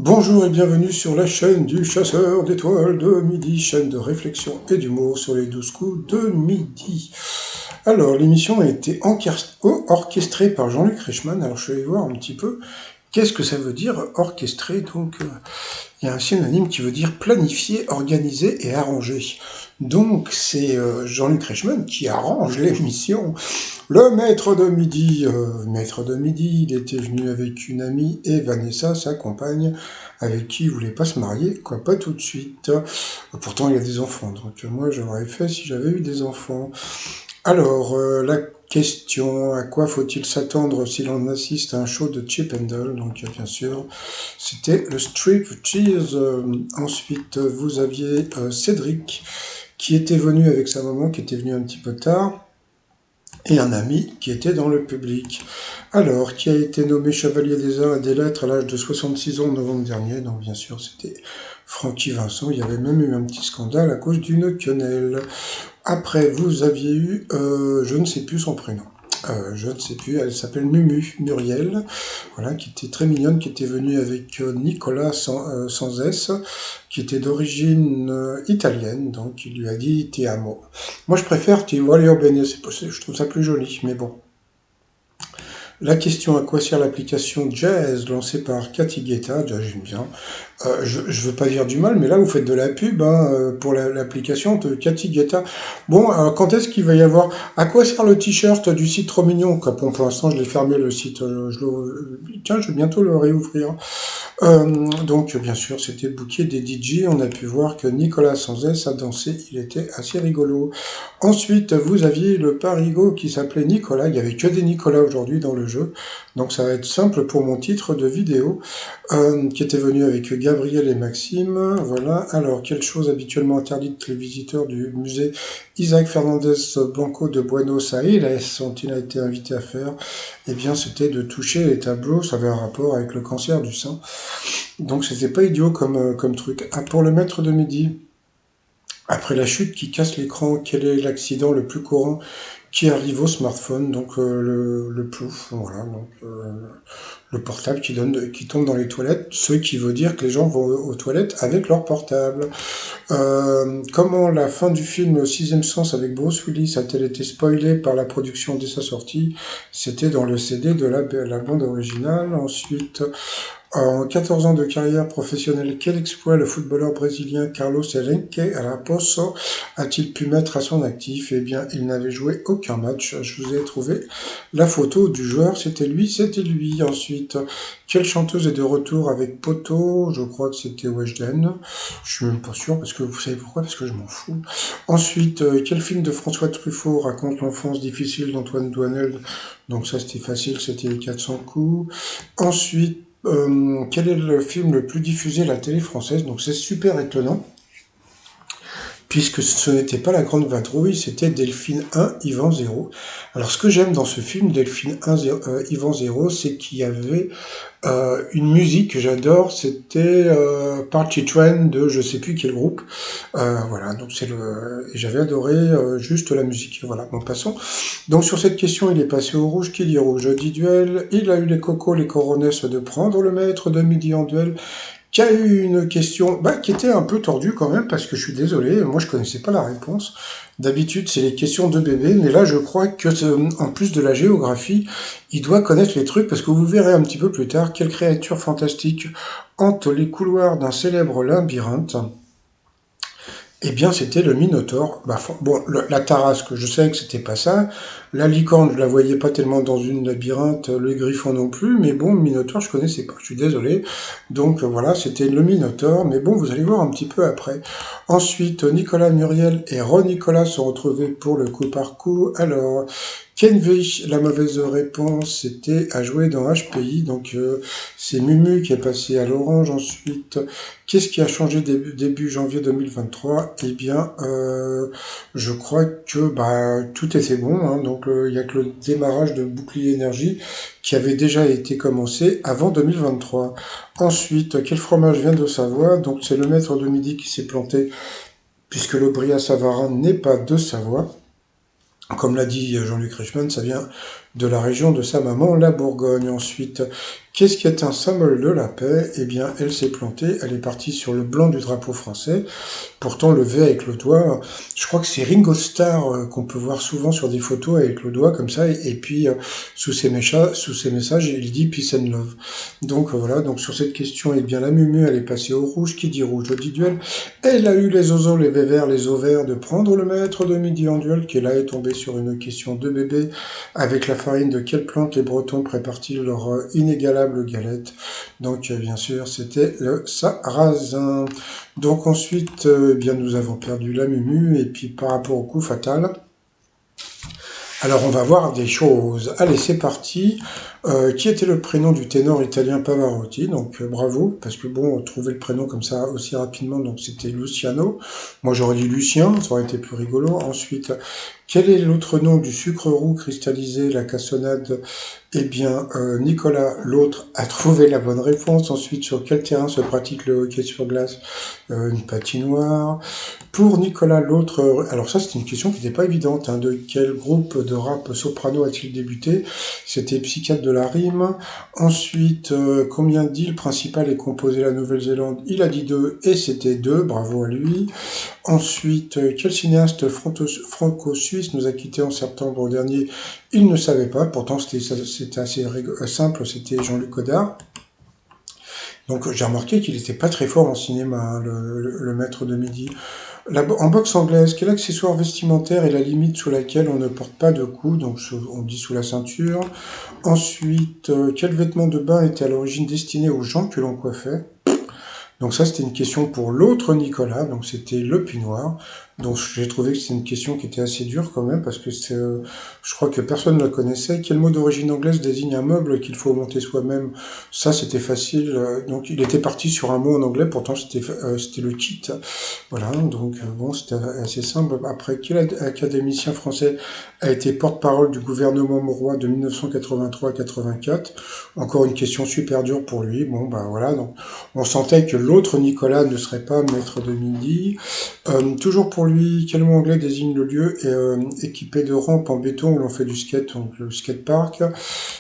Bonjour et bienvenue sur la chaîne du chasseur d'étoiles de midi, chaîne de réflexion et d'humour sur les 12 coups de midi. Alors, l'émission a été orchestrée par Jean-Luc Reichmann. Alors, je vais voir un petit peu qu'est-ce que ça veut dire orchestré. Donc, il y a un synonyme qui veut dire planifier, organiser et arranger. Donc, c'est Jean-Luc Reichmann qui arrange l'émission. Le maître de midi, il était venu avec une amie et Vanessa, sa compagne, avec qui il voulait pas se marier, quoi, pas tout de suite. Pourtant, il y a des enfants, donc moi, j'aurais fait si j'avais eu des enfants. Alors, la question, à quoi faut-il s'attendre si l'on assiste à un show de Chip and Dale? Donc, bien sûr, c'était le striptease. Ensuite, vous aviez Cédric, qui était venu avec sa maman, qui était venu un petit peu tard, et un ami qui était dans le public. Alors, qui a été nommé chevalier des arts et des lettres à l'âge de 66 ans en novembre dernier? Donc, bien sûr, c'était Francky Vincent. Il y avait même eu un petit scandale à cause d'une quenelle. Après, vous aviez eu, je ne sais plus son prénom. Je ne sais plus, elle s'appelle Muriel, voilà, qui était très mignonne, qui était venue avec Nicolas sans S, qui était d'origine italienne, donc il lui a dit Ti amo. Moi je préfère Ti voglio bene, je trouve ça plus joli, mais bon. La question à quoi sert l'application Jazz lancée par Cathy Guetta, déjà j'aime bien. Je veux pas dire du mal, mais là vous faites de la pub pour l'application de Cathy Guetta. Bon, alors quand est-ce qu'il va y avoir... À quoi sert le t-shirt du site trop mignon? Bon, pour l'instant je l'ai fermé le site, tiens je vais bientôt le réouvrir. Donc bien sûr c'était le bouquet des DJ, on a pu voir que Nicolas sans S a dansé, il était assez rigolo. Ensuite vous aviez le parigo qui s'appelait Nicolas, il n'y avait que des Nicolas aujourd'hui dans le jeu, donc ça va être simple pour mon titre de vidéo, qui était venu avec Gabriel et Maxime. Voilà, alors quelle chose habituellement interdite les visiteurs du musée Isaac Fernandez Blanco de Buenos Aires ont-ils été invités à faire? Eh bien c'était de toucher les tableaux, ça avait un rapport avec le cancer du sein. Donc c'était pas idiot comme truc. Ah, pour le maître de midi, après la chute qui casse l'écran, quel est l'accident le plus courant qui arrive au smartphone? Donc le plouf, voilà, donc le portable qui tombe dans les toilettes, ce qui veut dire que les gens vont aux toilettes avec leur portable. Comment la fin du film Sixième Sens avec Bruce Willis a-t-elle été spoilée par la production dès sa sortie? C'était dans le CD de la bande originale. Ensuite, en 14 ans de carrière professionnelle, quel exploit le footballeur brésilien Carlos Henrique Raposo a-t-il pu mettre à son actif? Eh bien, il n'avait joué aucun match. Je vous ai trouvé la photo du joueur, c'était lui. Ensuite, quelle chanteuse est de retour avec Poto? Je crois que c'était Weshden. Je suis même pas sûr, parce que vous savez pourquoi? Parce que je m'en fous. Ensuite, quel film de François Truffaut raconte l'enfance difficile d'Antoine Doinel? Donc ça, c'était facile, c'était les 400 coups. Ensuite, quel est le film le plus diffusé à la télé française? Donc c'est super étonnant, puisque ce n'était pas La Grande Vadrouille, c'était Delphine 1, Yvan 0. Alors ce que j'aime dans ce film, Delphine 1, Yvan 0, c'est qu'il y avait une musique que j'adore, c'était Party Train de je sais plus quel groupe. Voilà, donc et j'avais adoré juste la musique. Voilà, bon passons. Donc sur cette question, il est passé au rouge. Qui dit rouge dit duel. Il a eu les cocos, les coronesses de prendre le maître de midi en duel. Qui a eu une question qui était un peu tordue quand même, parce que je suis désolé, moi je connaissais pas la réponse. D'habitude, c'est les questions de bébé, mais là je crois que en plus de la géographie, il doit connaître les trucs, parce que vous verrez un petit peu plus tard quelle créature fantastique hante les couloirs d'un célèbre labyrinthe. Eh bien, c'était le Minotaure. Bon, la Tarasque, je savais que c'était pas ça. La licorne, je la voyais pas tellement dans une labyrinthe. Le griffon non plus. Mais bon, le Minotaure, je connaissais pas. Je suis désolé. Donc voilà, c'était le Minotaure. Mais bon, vous allez voir un petit peu après. Ensuite, Nicolas, Muriel et Ron Nicolas sont retrouvés pour le coup par coup. Alors, Kenvich, la mauvaise réponse, c'était à jouer dans HPI. Donc c'est Mumu qui est passé à l'orange. Ensuite, qu'est-ce qui a changé début janvier 2023? Eh bien, je crois que tout était bon. Hein, donc il y a que le démarrage de Bouclier Énergie qui avait déjà été commencé avant 2023. Ensuite, quel fromage vient de Savoie? Donc c'est le maître de midi qui s'est planté, puisque le Bria Savarin n'est pas de Savoie. Comme l'a dit Jean-Luc Reichmann, ça vient de la région de sa maman, la Bourgogne. Ensuite, qu'est-ce qui est un symbole de la paix? Eh bien, elle s'est plantée, elle est partie sur le blanc du drapeau français, pourtant levé avec le doigt. Je crois que c'est Ringo Starr qu'on peut voir souvent sur des photos avec le doigt comme ça, et puis sous ses messages, il dit Peace and Love. Donc voilà, donc sur cette question, eh bien la Mumu, elle est passée au rouge. Qui dit rouge dit duel. Elle a eu les oiseaux, les vévères, les ovaires de prendre le maître de midi en duel, qui là est tombé sur une question de bébé. Avec la farine de quelle plante les Bretons préparent-ils leur inégalable galette? Donc bien sûr, c'était le sarrasin. Donc ensuite, eh bien nous avons perdu la Mumu, et puis par rapport au coup fatal, alors on va voir des choses. Allez, c'est parti. Qui était le prénom du ténor italien Pavarotti? Donc bravo, parce que bon, trouver le prénom comme ça aussi rapidement, donc c'était Luciano. Moi j'aurais dit Lucien, ça aurait été plus rigolo. Ensuite, quel est l'autre nom du sucre roux cristallisé, la cassonade? Eh bien, Nicolas, l'autre, a trouvé la bonne réponse. Ensuite, sur quel terrain se pratique le hockey sur glace? Une patinoire. Pour Nicolas, l'autre, alors ça c'était une question qui n'était pas évidente, hein. De quel groupe de rap soprano a-t-il débuté? C'était Psychiatre de la rime. Ensuite, combien d'îles principales est composée la Nouvelle-Zélande? Il a dit 2, et c'était 2, bravo à lui. Ensuite, quel cinéaste franco-suisse nous a quittés en septembre dernier? Il ne savait pas, pourtant c'était assez simple, c'était Jean-Luc Godard. Donc j'ai remarqué qu'il n'était pas très fort en cinéma, hein, le maître de midi. En boxe anglaise, quel accessoire vestimentaire est la limite sous laquelle on ne porte pas de cou? Donc on dit sous la ceinture. Ensuite, quel vêtement de bain était à l'origine destiné aux gens que l'on coiffait? Donc ça, c'était une question pour l'autre Nicolas, donc c'était le peignoir. Donc j'ai trouvé que c'était une question qui était assez dure quand même, parce que je crois que personne ne la connaissait. Quel mot d'origine anglaise désigne un meuble qu'il faut monter soi-même? Ça, c'était facile. Donc il était parti sur un mot en anglais, pourtant c'était le kit. Voilà, donc bon, c'était assez simple. Après, quel académicien français a été porte-parole du gouvernement Mauroy de 1983 à 84? Encore une question super dure pour lui. Bon, bah voilà, donc on sentait que l'autre Nicolas ne serait pas maître de midi. Toujours pour lui, quel mot anglais désigne le lieu équipé de rampes en béton où l'on fait du skate, donc le skatepark?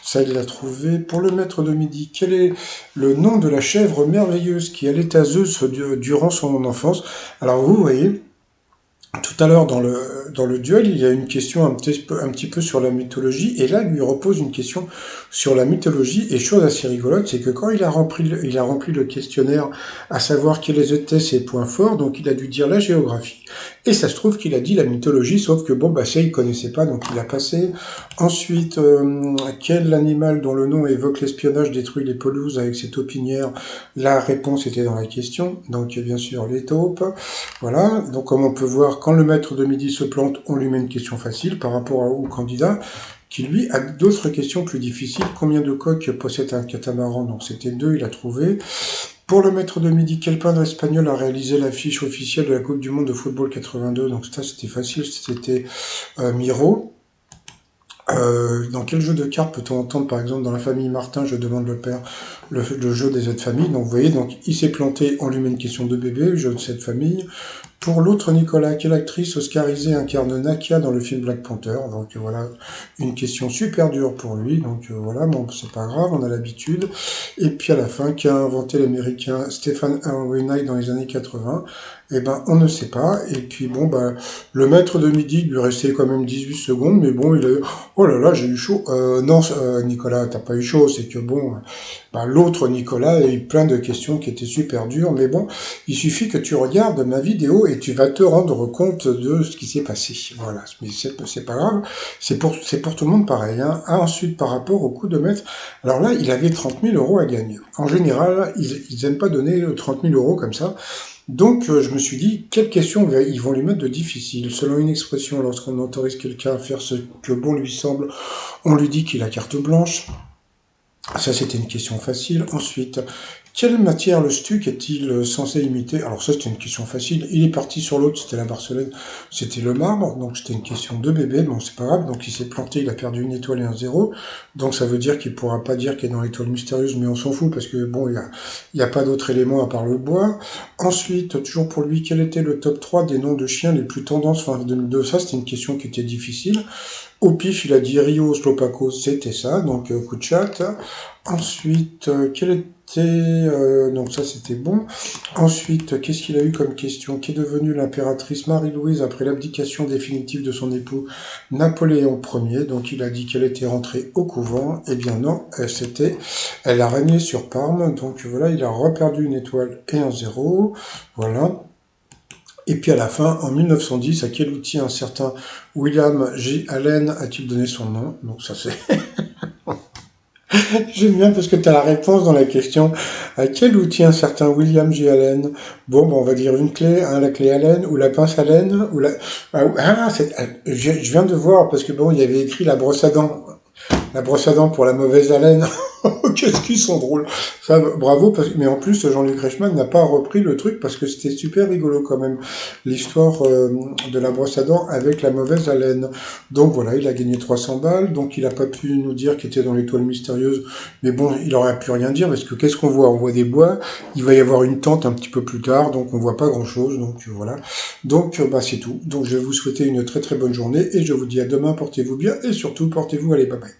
Ça, il l'a trouvé. Pour le maître de midi, quel est le nom de la chèvre merveilleuse qui allait à Zeus durant son enfance? Alors vous voyez, tout à l'heure, dans le duel, il y a une question un petit peu sur la mythologie, et là, il lui repose une question sur la mythologie, et chose assez rigolote, c'est que quand il a rempli le questionnaire, à savoir quels étaient ses points forts, donc il a dû dire la géographie, et ça se trouve qu'il a dit la mythologie, sauf que bon, bah ça, il connaissait pas, donc il a passé. Ensuite, quel animal dont le nom évoque l'espionnage détruit les pelouses avec ses taupinières? La réponse était dans la question, donc bien sûr, les taupes. Voilà, donc comme on peut voir, quand le maître de midi se plante, on lui met une question facile par rapport au candidat, qui lui a d'autres questions plus difficiles. Combien de coques possède un catamaran? Donc c'était 2, il a trouvé. Pour le maître de midi, quel peintre espagnol a réalisé l'affiche officielle de la Coupe du Monde de football 82? Donc ça c'était facile, c'était Miro. Dans quel jeu de cartes peut-on entendre, par exemple, dans la famille Martin, je demande le père, le jeu des aides familles? Donc vous voyez, donc il s'est planté, on lui met une question de bébé, jeu de cette famille. Pour l'autre Nicolas, quelle actrice oscarisée incarne Nakia dans le film Black Panther? Donc voilà, une question super dure pour lui, donc voilà, bon, c'est pas grave, on a l'habitude. Et puis à la fin, qui a inventé l'américain Stephen Henry Knight dans les années 80? Eh ben, on ne sait pas. Et puis bon, bah, le maître de midi lui restait quand même 18 secondes, mais bon, il a oh là là, j'ai eu chaud. Non, Nicolas, t'as pas eu chaud, c'est que bon, bah, l'autre Nicolas a eu plein de questions qui étaient super dures, mais bon, il suffit que tu regardes ma vidéo et tu vas te rendre compte de ce qui s'est passé. Voilà, mais c'est pas grave, c'est pour tout le monde pareil, hein. Ah, ensuite, par rapport au coup de maître, alors là, il avait 30 000 euros à gagner. En général, ils aiment pas donner 30 000 euros comme ça. Donc, je me suis dit, quelles questions ils vont lui mettre de difficile? Selon une expression, lorsqu'on autorise quelqu'un à faire ce que bon lui semble, on lui dit qu'il a carte blanche. Ça, c'était une question facile. Ensuite, Quelle matière le stuc est-il censé imiter? Alors ça, c'était une question facile. Il est parti sur l'autre, c'était la porcelaine, c'était le marbre. Donc c'était une question de bébé, bon c'est pas grave. Donc il s'est planté, il a perdu une étoile et un zéro. Donc ça veut dire qu'il pourra pas dire qu'il est dans l'étoile mystérieuse, mais on s'en fout parce que bon, il y a pas d'autres éléments à part le bois. Ensuite, toujours pour lui, quel était le top 3 des noms de chiens les plus tendances fin 2002? Ça, c'était une question qui était difficile. Au pif, il a dit Rio Slopaco, c'était ça, donc coup de chat. Ensuite, quel était... donc ça, c'était bon. Ensuite, qu'est-ce qu'il a eu comme question? Qu'est devenue l'impératrice Marie-Louise après l'abdication définitive de son époux Napoléon Ier? Donc il a dit qu'elle était rentrée au couvent. Eh bien non, elle a régné sur Parme. Donc voilà, il a reperdu une étoile et un zéro. Voilà. Et puis à la fin, en 1910, à quel outil un certain William J. Allen a-t-il donné son nom? Donc ça c'est... J'aime bien parce que tu as la réponse dans la question. À quel outil un certain William J. Allen? Bon, on va dire une clé, hein, la clé Allen, ou la pince Allen, ou la... je viens de voir, parce que bon, il y avait écrit la brosse à dents. La brosse à dents pour la mauvaise haleine. Qu'est-ce qu'ils sont drôles. Ça, bravo, mais en plus, Jean-Luc Reichmann n'a pas repris le truc parce que c'était super rigolo quand même, l'histoire de la brosse à dents avec la mauvaise haleine. Donc voilà, il a gagné 300 balles, donc il n'a pas pu nous dire qu'il était dans l'étoile mystérieuse, mais bon, il aurait pu rien dire parce que qu'est-ce qu'on voit? On voit des bois, il va y avoir une tente un petit peu plus tard, donc on voit pas grand-chose, donc voilà. Donc bah, c'est tout. Donc je vais vous souhaiter une très très bonne journée et je vous dis à demain, portez-vous bien et surtout portez-vous, allez, bye bye.